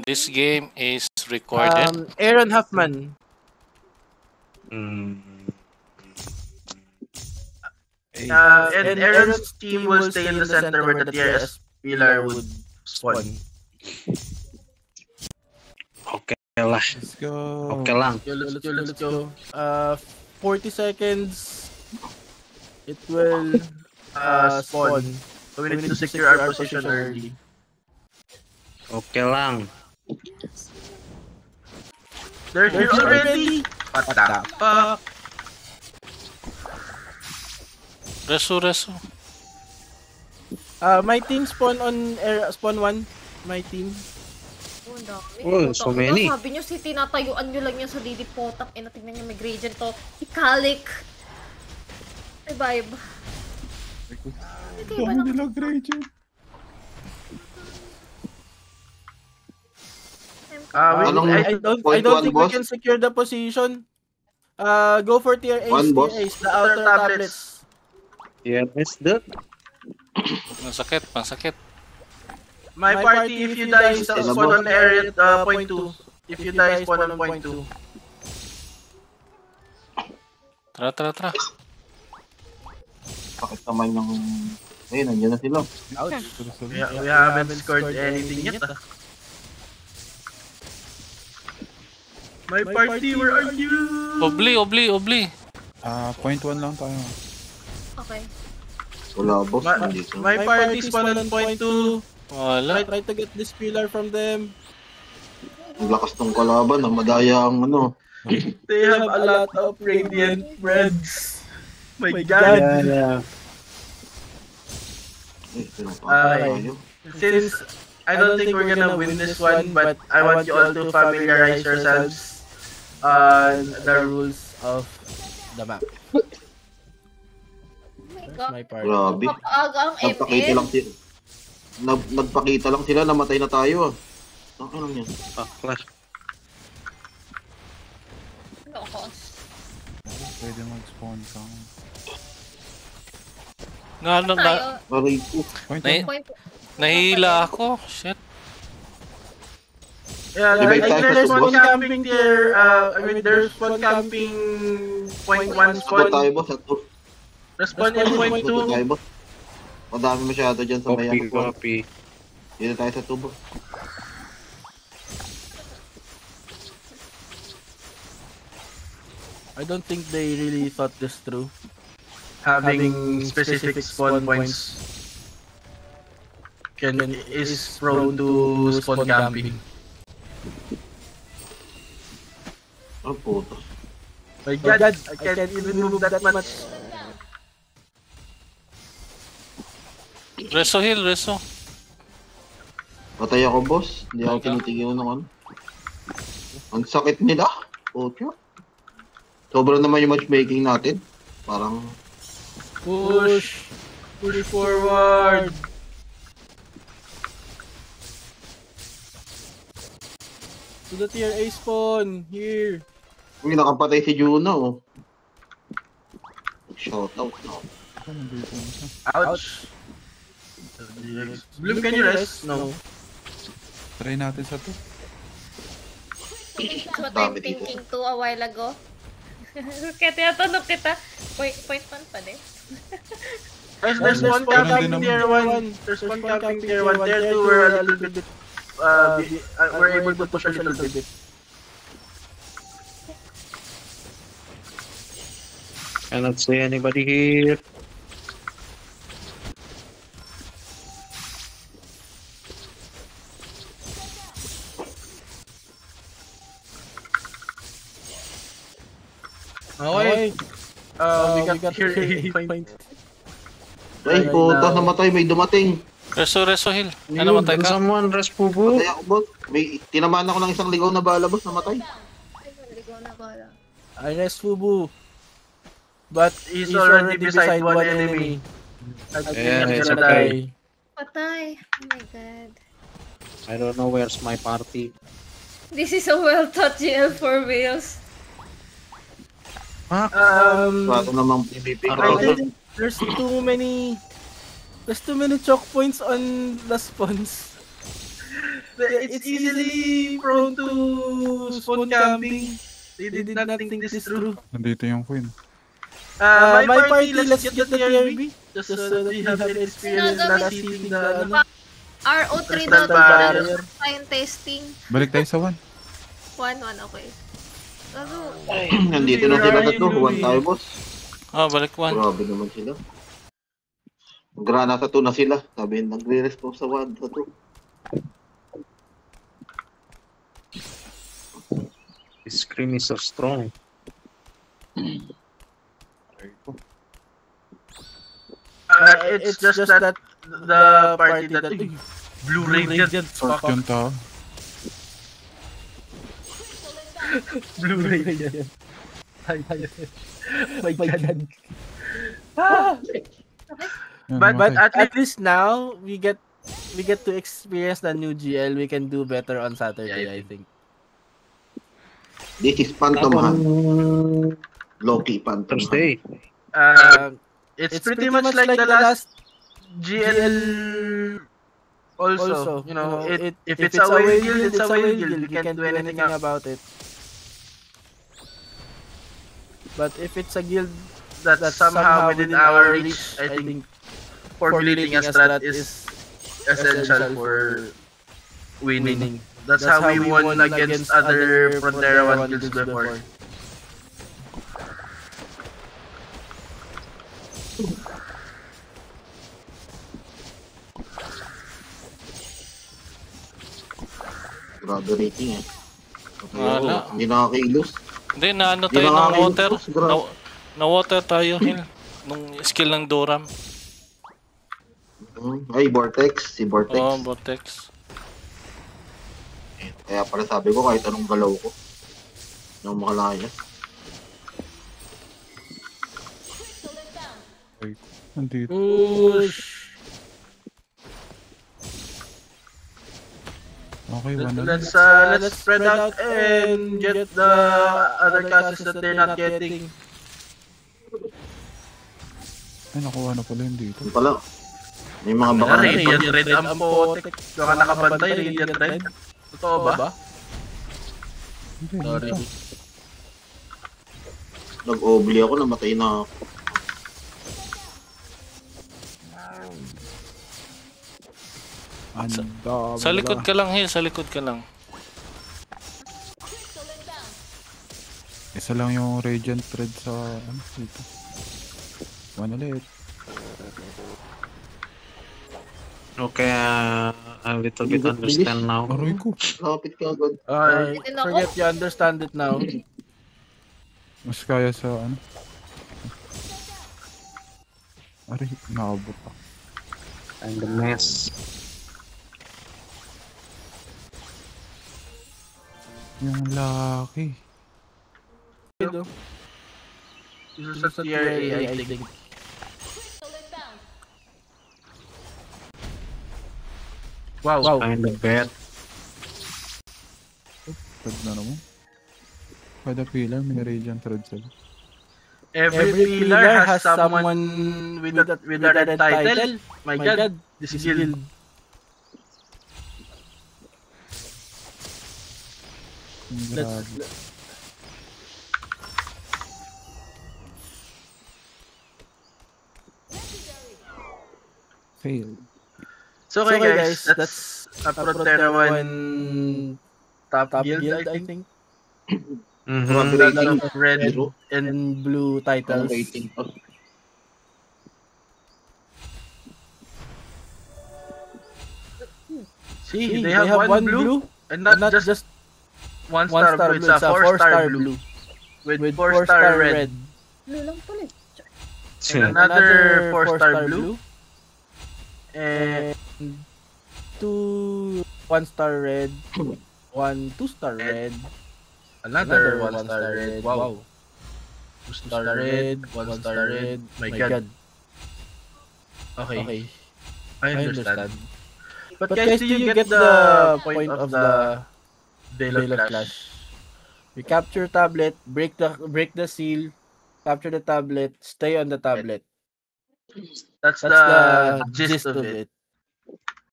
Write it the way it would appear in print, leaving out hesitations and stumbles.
This game is recorded. Aaron Huffman. And Aaron's team will stay in the center where the TRS pillar would spawn. Okay lah. Let's go. Okay lang. Let's go. 40 seconds. It will spawn. So we need to secure our position early. Okay lang. They're here already. What the fuck? Resu. My team spawn on spawn 1. My team. Oh, so many. Sabi nyo si tinatayuan nyo lang yan sa Didi Potak. Tingnan nyo may gradient to. Hikalik. Revive. Dami nila gradient. I don't think we can secure the position. Go for tier Ace, the outer tablets. TRS that. Masakit. My party, if you die, spawn on area point 2. If you die, spawn on point 2. Tara. Bakit naman yung... Ayun, nandiyan na sila. Ouch. We haven't scored anything yet. My party, where are you? Obli. Point 1 lang tayo. Okay. Wala, boss. My party spawn on point 2. Wala. Try to get this pillar from them. Ang lakas ng kalaban, ang madaya ang ano. They have a lot of radiant breads. My god. Yeah. Since I don't think we're gonna win this one, but I want you all to familiarize yourselves on the rules of the map. That's my part. Grabe. Nagpakita lang sila. Nagpakita lang sila, namatay na tayo. Okay lang yan. Clash. Pwede mag-spawn ka. Aray ko. Nahihila ako. Shit. Yeah, there's one camping there. There's one camping point 1 spawn. Tayo boss, at Respawn in point 2. tayo boss. Madami masyado dyan sa bayan. Copy. Dito tayo sa tubo. I don't think they really thought this through. Having specific spawn points is prone to spawn camping. Ang puto. My god, I can't even move that much. Reso. Patay ako boss. Hindi ako tinitigil ng ano. Ang sakit nila. Puto. Sobra naman yung matchmaking natin. Parang... Push forward. To the tier A spawn. Here. Uy, nakapatay si Juno. Oh. Shoutout. No. Ouch. Bloom, can you rest? No. Try natin sa to. That's what I'm thinking too a while ago. Kaya tinatanong kita, point 1 pa din. There's one camping tier 1. There's one camping tier 1. Tier 2 we're a little bit, we're able to push a little bit. Cannot see anybody here. Okay. We got here 8 points. Ay, puta, namatay. May dumating. Reso Hill. Namatay ka? Someone rest pupo. Patay ako, boss. May tinamaan ako ng isang ligaw na bala, boss. Namatay. I rest Fubu. But he's already beside one enemy. Yeah, it's okay. Patay. Oh my god. I don't know where's my party. This is a well-taught GL for wheels. Bago namang PvP. There's too many choke points on the spawns. it's easily prone to spawn camping. They did not think this through. Nandito yung queen. My party, let's get the TRB. Just so that we have an experience last hitting the ano. RO3 Crystal daw barrier. time testing. Balik tayo sa 1. 1-1, okay. Ano? Nandito na sila tatlo. Huwag tayo, boss. Balik 1. Grabe naman sila. Grana sa 2 na sila. Sabi, nagre-response sa 1 sa 2. This scream is so strong. It's just that the party that Blue Radiant Short yung tao. Blue Radiant. My God. Yan, But namatay. at least now we get to experience the new GL. We can do better on Saturday, I think. This is Phantom Hunt. Loki Phantom Hunt. Thursday. It's pretty much like the last GL. Also, you know, if it's a whale guild, it's a whale guild. You can't do anything about it. But if it's a guild that's somehow within our reach, I think formulating a strat is essential for winning. That's how we won against other Frontera 1 guilds before. Grabe rating eh. Wala. Hindi nakakailos. Hindi, naano Hindi tayo ng nakakailos, water. boss. Grabe. Na-water tayo, Hill. Nung skill ng Doram. Ay, Vortex. Si Vortex. Vortex. Kaya pala sabi ko kahit anong galaw ko. Nang makalaya. Nandito. Okay, 1 na. Let's spread out and get the other classes that they're not getting. Ay, nakuha na pala yun dito. Yung pala. May mga baka Radiant Red ang potek. Baka nakabantay, Radiant Red. Totoo ba? Hindi, Sorry. dito. Nag-obli ako, namatay na ako. Ang dami Sa likod na. ka lang, Hill. Sa likod ka lang. Isa lang yung Radiant Thread sa ano dito. 1 ulit. Okay, a little bit understand now. Aroy ko. Lapit ka agad. Din ako. Forget you understand it now. Mas kaya sa ano. Aray, naabot pa. And the mess. Yung laki. This is a tier A, I think. Wow. Kind of bad. Thread na naman. Kada pillar, may Radiant Thread sila. Every pillar has someone with a red title. My God, this guild. Grabe. Fail. So okay guys, that's a Frontera 1 top guild, I think. Grabe A lot rating. of red Zero. and blue Ang titles. rating. See, they have one blue and not just one star blue. It's a 4-star blue with 4-star red. Blue lang pala eh. And another 4-star blue and 2 1-star red, 1 2-star red, another 1-star red. Wow. 2-star red, 1-star red. My God. Okay. I understand. But guys, do you get the point of the Veil of Clash? You capture tablet, break the seal, capture the tablet, stay on the tablet. That's the gist of it.